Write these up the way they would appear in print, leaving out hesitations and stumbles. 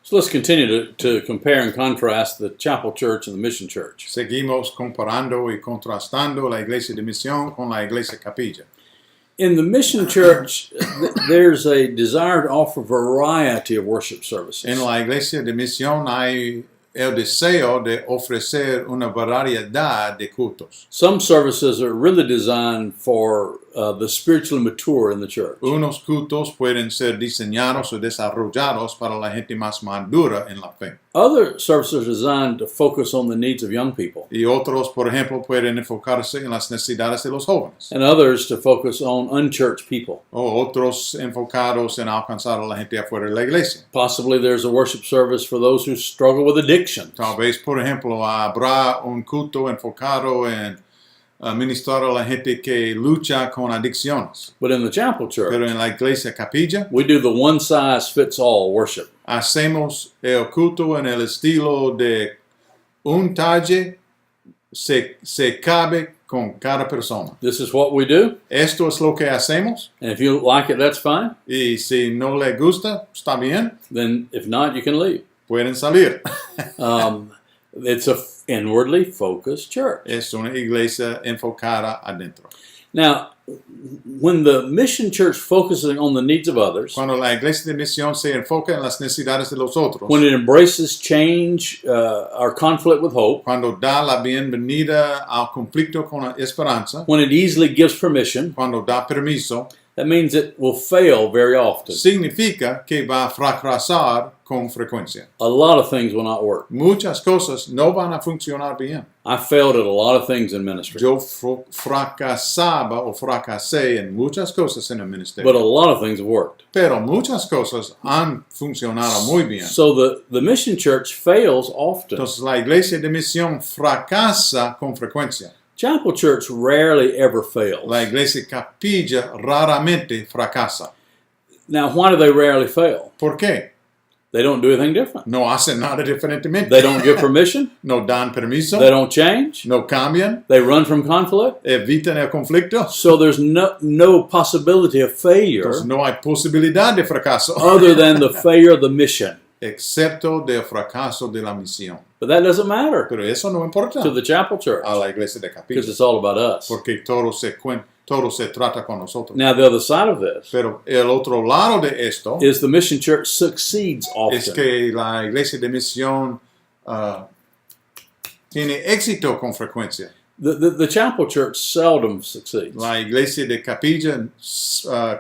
So let's continue to compare and contrast the Chapel Church and the Mission Church. Seguimos comparando y contrastando la iglesia de misión con la iglesia capilla. In the Mission Church, there's a desire to offer variety of worship services. En la iglesia de misión hay el deseo de ofrecer una variedad de cultos. Some services are really designed for the spiritually mature in the church. Unos cultos pueden ser diseñados o desarrollados para la gente más madura en la fe. Other services are designed to focus on the needs of young people. Y otros, por ejemplo, pueden enfocarse en las necesidades de los jóvenes. And others to focus on unchurched people. O otros enfocados en alcanzar a la gente afuera de la iglesia. Possibly there's a worship service for those who struggle with addiction. Tal vez, por ejemplo, habrá un culto enfocado en ministrar a la gente que lucha con adicciones. But in the Chapel Church, Pero en la iglesia capilla, we do the one-size-fits-all worship. hacemos el culto en el estilo de un talle se cabe con cada persona. This is what we do. Esto es lo que hacemos. And if you like it, that's fine. Y si no le gusta, está bien. Then if not, you can leave. Pueden salir. It's a inwardly focused church. Es una iglesia enfocada adentro. Now, when the Mission Church focuses on the needs of others, Cuando la iglesia de misión se enfoca en las necesidades de los otros, when it embraces change or conflict with hope, cuando da la bienvenida al conflicto con la esperanza, when it easily gives permission, cuando da permiso, that means it will fail very often. significa que va a fracasar con frecuencia. A lot of things will not work. Muchas cosas no van a funcionar bien. I failed at a lot of things in ministry, Yo fracasaba o fracasé en muchas cosas en el ministerio. but a lot of things have worked. Pero muchas cosas han funcionado muy bien. So the Mission Church fails often. Entonces la iglesia de misión fracasa con frecuencia. Chapel Church rarely ever fails. La iglesia capilla raramente fracasa. Now, why do they rarely fail? ¿Por qué? They don't do anything different. No hacen nada diferentemente. They don't give permission. No dan permiso. They don't change. No cambian. They run from conflict. Evitan el conflicto. So there's no possibility of failure Entonces no hay posibilidad de fracaso. other than the failure of the mission. Excepto del fracaso de la misión. But that doesn't matter Pero eso no importa to the Chapel Church a la iglesia de capilla. because it's all about us. Porque todo se trata con nosotros. Now, the other side of this Pero el otro lado de esto is the Mission Church succeeds es often. que la iglesia de misión tiene éxito con frecuencia. The Chapel Church seldom succeeds. La iglesia de capilla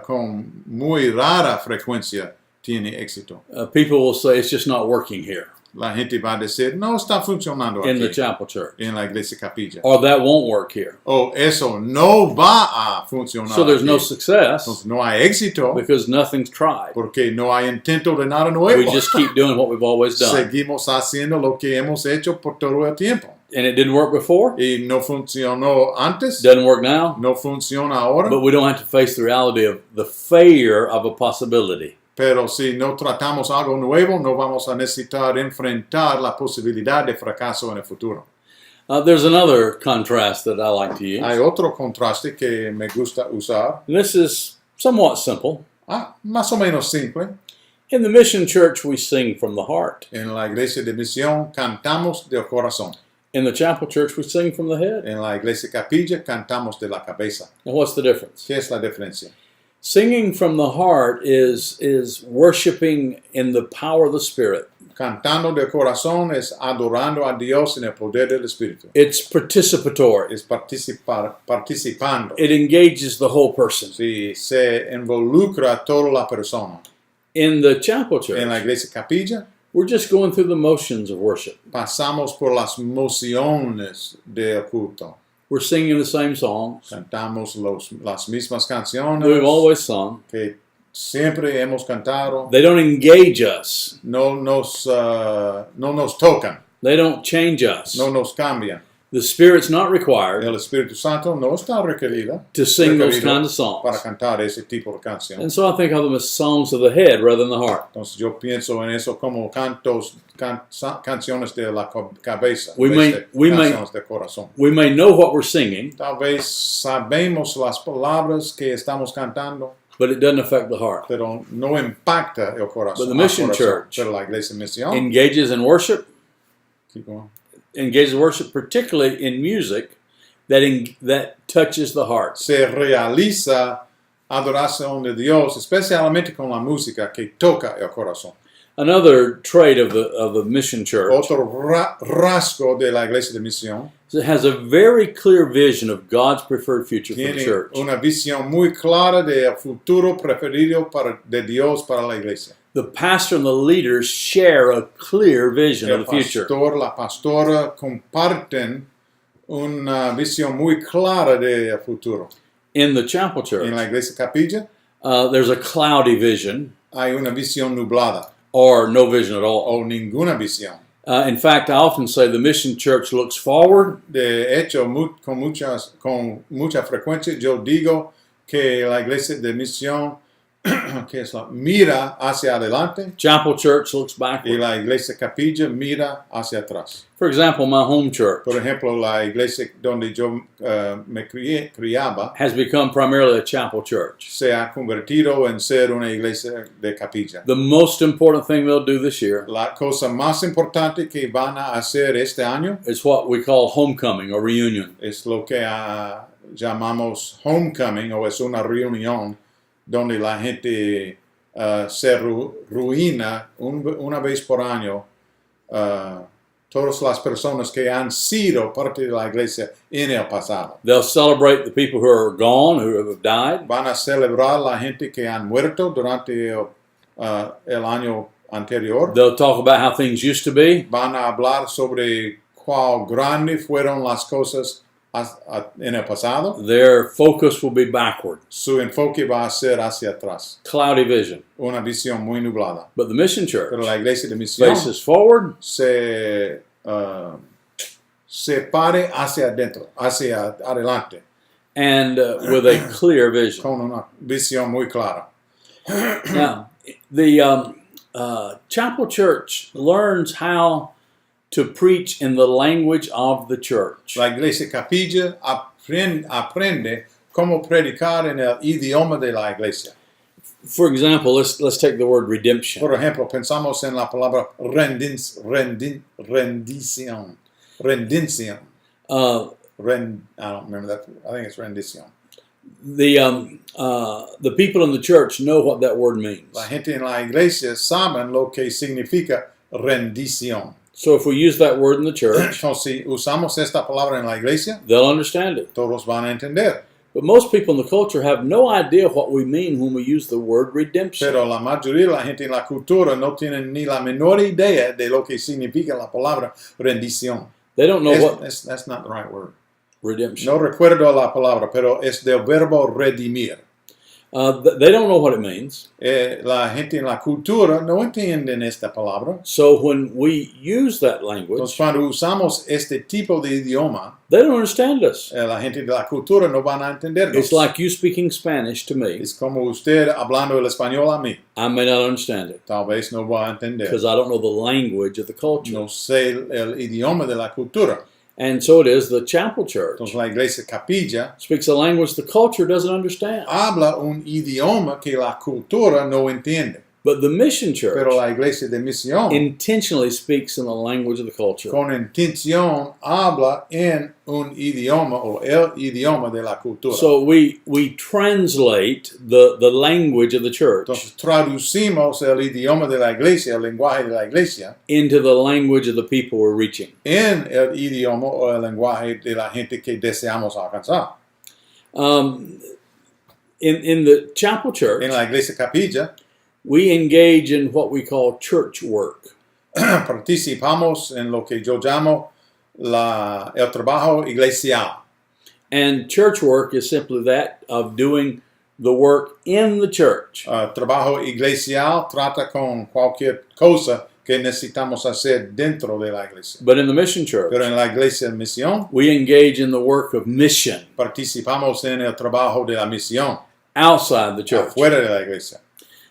con muy rara frecuencia tiene éxito. People will say it's just not working here La gente va a decir, no está funcionando in the aquí Chapel Church, en la iglesia capilla. or that won't work here. O eso no va a funcionar So there's aquí. no success Entonces no hay éxito because nothing's tried. porque no hay intento de nada nuevo. We just keep doing what we've always done. Seguimos haciendo lo que hemos hecho por todo el tiempo. And it didn't work before, Y no funcionó antes, doesn't work now, no funciona ahora. but we don't have to face the reality of the failure of a possibility. Pero si no tratamos algo nuevo, no vamos a necesitar enfrentar la posibilidad de fracaso en el futuro. There's another contrast that I like to use. Hay otro contraste que me gusta usar. And this is somewhat simple. Más o menos simple. In the Mission Church, we sing from the heart. En la iglesia de misión cantamos del corazón. In the Chapel Church, we sing from the head. En la iglesia capilla cantamos de la cabeza. And what's the difference? ¿Qué es la diferencia? Singing from the heart is worshiping in the power of the Spirit. Cantando del corazón es adorando a Dios en el poder del Espíritu. It's participatory. Es participando. It engages the whole person. Sí, se involucra toda la persona. In the Chapel En la Church, iglesia capilla we're just going through the motions of worship. pasamos por las mociones del culto. We're singing the same songs Cantamos las mismas we've canciones always sung. que siempre hemos cantado. They don't engage us. No nos tocan, They don't change us. no nos cambian. The Spirit's not required El Espíritu Santo no está requerido to sing those requerido kinds of para songs. cantar ese tipo de canción. And so I think of them as songs of the head rather than the heart. Entonces yo pienso en eso como canciones de la cabeza, We may- canciones de corazón. We may know what we're singing, Tal vez sabemos las palabras que estamos cantando, but it doesn't affect the heart. pero no impacta el corazón. But the mission church pero la iglesia misión, engages in worship, keep going, engages in worship particularly in music that touches the heart. se realiza adoración de Dios, especialmente con la música que toca el corazón. Another trait of the mission church Otro rasgo de la iglesia de misión is it has a very clear vision of God's preferred future for the tiene church. una visión muy clara del futuro preferido de Dios para la iglesia. The pastor and the leaders share a clear vision El of the future. pastor, la pastora comparten una visión muy clara del futuro. In the chapel En church, la iglesia capilla there's a cloudy vision hay una visión nublada or no vision at all. o ninguna visión. In fact, I often say the mission church looks forward De hecho, con mucha frecuencia yo digo que la iglesia de misión que es mira hacia adelante Chapel church looks y backward. la iglesia capilla mira hacia atrás. For example, my home church Por ejemplo, la iglesia donde yo me criaba has become primarily a chapel church. se ha convertido en ser una iglesia de capilla. The most important thing they'll do this year La cosa más importante que van a hacer este año is what we call homecoming or reunion. es lo que llamamos homecoming, o es una reunión donde la gente se reúna una vez por año. Todas las personas que han sido parte de la iglesia en el pasado. They'll celebrate the people who are gone, who have died. Van a celebrar la gente que han muerto durante el año anterior. They'll talk about how things used to be. Van a hablar sobre cuán grandes fueron las cosas en el pasado. Their focus will be backward. Su enfoque va a ser hacia atrás. Cloudy vision. Una visión muy nublada. But the mission church Pero la iglesia de misión faces forward se pare hacia adentro, hacia adelante, and with a clear vision. con una visión muy clara. Now, the chapel church learns how to preach in the language of the church. La iglesia capilla aprende cómo predicar en el idioma de la iglesia. For example, let's take the word redemption. Por ejemplo, pensamos en la palabra rendición. I don't remember that. I think it's rendición. The people in the church know what that word means. La gente en la iglesia saben lo que significa rendición. So if we use that word in the church, Entonces, si usamos esta palabra en la iglesia, they'll understand it. todos van a entender. But most people in the culture have no idea what we mean when we use the word redemption. Pero la mayoría de la gente en la cultura no tienen ni la menor idea de lo que significa la palabra rendición. They don't know what That's not the right word. redemption. No recuerdo la palabra, pero es del verbo redimir. They don't know what it means. La gente en la cultura no entienden esta palabra. So when we use that language, Entonces, cuando usamos este tipo de idioma, they don't understand us. la gente de la cultura no van a entendernos. It's like you speaking Spanish to me. Es como usted hablando el español a mí. I may not understand it Tal vez no va a entender. because I don't know the language of the culture. No sé el idioma de la cultura. And so it is the chapel church Entonces, la iglesia capilla speaks a language the culture doesn't understand. habla un idioma que la cultura no entiende. But the mission church Pero la iglesia de misión intentionally speaks in the language of the culture. con intención habla en un idioma o el idioma de la cultura. So we translate the language of the church Entonces traducimos el idioma de la iglesia, el lenguaje de la iglesia, into the language of the people we're reaching. en el idioma o el lenguaje de la gente que deseamos alcanzar. In the chapel church, En la iglesia capilla we engage in what we call church work. participamos en lo que yo llamo el trabajo iglesial. And church work is simply that of doing the work in the church. Trabajo iglesial trata con cualquier cosa que necesitamos hacer dentro de la iglesia. But in the mission church, Pero en la iglesia de misión we engage in the work of mission participamos en el trabajo de la misión outside the church. afuera de la iglesia.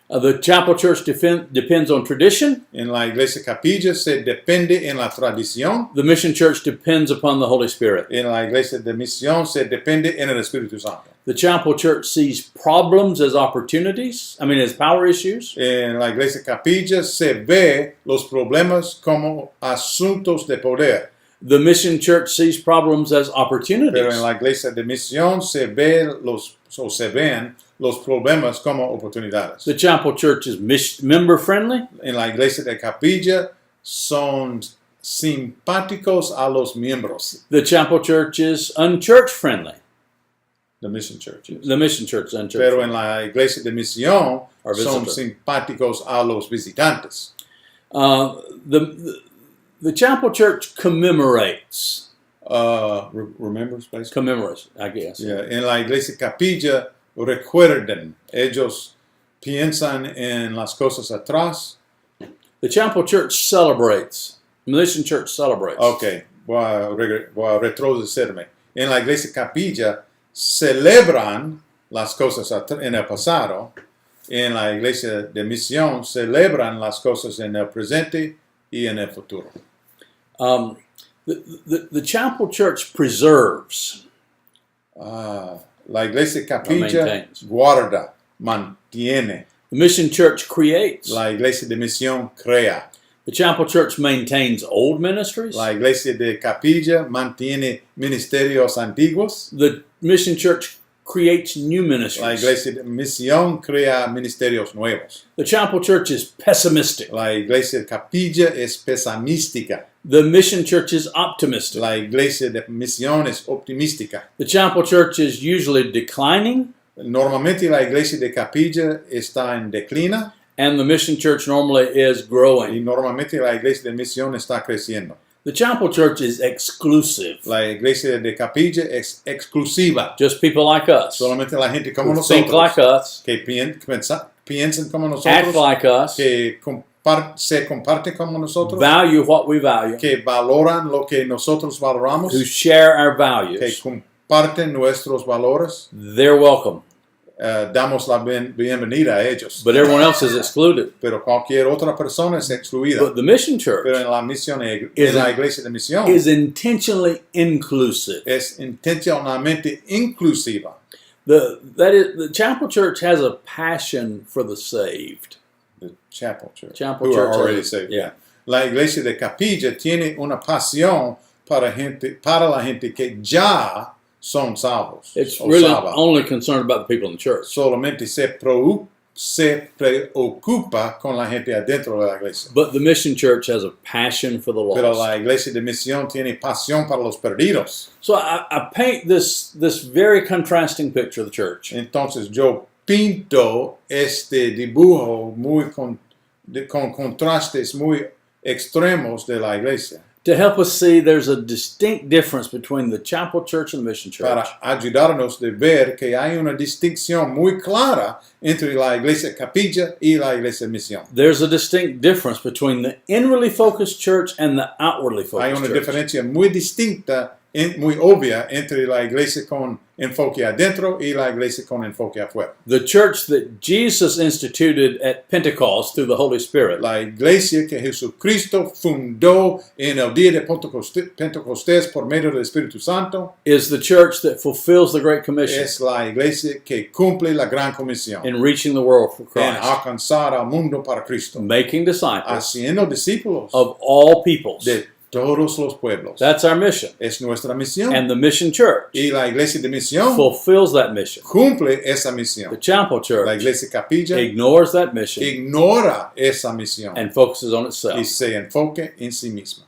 The chapel church depends on tradition. En la iglesia capilla se depende en la tradición. The mission church depends upon the Holy Spirit. En la iglesia de misión se depende en el Espíritu Santo. The Chapel Church sees problems as opportunities, as power issues. En la iglesia capilla se ve los problemas como asuntos de poder. The Mission Church sees problems as Pero en opportunities. la iglesia de misión se ven los problemas como oportunidades. The Chapel Church is member friendly. En la iglesia de capilla son simpáticos a los miembros. The Chapel Church is unchurch friendly. The Mission Church. Yes. The Mission Church is unchurch Pero friendly. en la iglesia de misión Or son visitor. simpáticos a los visitantes. The Chapel Church commemorates. Remembers, basically? Commemorates, I guess. Yeah. En la iglesia capilla recuerdan. Ellos piensan en las cosas atrás. The Chapel Church celebrates. The Mission Church celebrates. Ok, voy a retrocederme. En la iglesia capilla celebran las cosas en el pasado. En la iglesia de misión celebran las cosas en el presente y en el futuro. The Chapel Church preserves. La iglesia capilla maintains. guarda, mantiene. The Mission Church creates. La iglesia de misión crea. The Chapel Church maintains old ministries. La iglesia de capilla mantiene ministerios antiguos. The Mission Church creates new La ministries. iglesia de misión crea ministerios nuevos. The Chapel Church is pessimistic. La iglesia de capilla es pesimística. The Mission Church is optimistic. La iglesia de misión es optimística. The Chapel Church is usually declining, Normalmente la iglesia de capilla está en declina and the Mission Church normally is y growing. normalmente la iglesia de misión está creciendo. The Chapel Church is exclusive. La iglesia de capilla es exclusiva. Just people like us, Solamente la gente como who think like nosotros, us, que piensan como act nosotros, like us, que se comparte como nosotros, value what we value, que valoran lo que nosotros valoramos, who share our que values. comparten nuestros valores. They're welcome, Damos la bienvenida a ellos. but everyone else is excluded. Pero cualquier otra persona es excluida. But the Mission Church Pero en la misión, is en la iglesia de misión, is intentionally inclusive. es intencionalmente inclusiva. The Chapel Church has a passion for the saved. The Chapel Church. Chapel who Church are already has- saved. yeah. La iglesia de capilla tiene una pasión para la gente que ya son salvos. It's o really salva. only concerned about the people in the church. Solamente se preocupa con la gente adentro de la iglesia. But the Mission Church has a passion for the Pero lost. la iglesia de misión tiene pasión para los perdidos. So I paint this very contrasting picture of the church. Entonces yo pinto este dibujo con contrastes muy extremos de la iglesia To help us see there's a distinct difference between the Chapel Church and the Mission Church. para ayudarnos de ver que hay una distinción muy clara entre la iglesia capilla y la iglesia misión. There's a distinct difference between the inwardly focused church and the outwardly Hay focused una church. diferencia muy distinta, muy obvia entre la iglesia con enfoque adentro y la iglesia con enfoque afuera. The church that Jesus instituted at Pentecost through the Holy Spirit La iglesia que Jesucristo fundó en el día de Pentecostés por medio del Espíritu Santo is the church that fulfills the Great Commission es la iglesia que cumple la gran comisión in reaching the world for en Christ, alcanzar al mundo para Cristo, making disciples haciendo discípulos of all peoples. de todos los pueblos. That's our mission. Es nuestra misión. And the Mission Church Y la iglesia de misión fulfills that mission. cumple esa The misión. Chapel La Church iglesia capilla ignores that mission ignora esa misión and focuses on y itself. se enfoque en sí misma.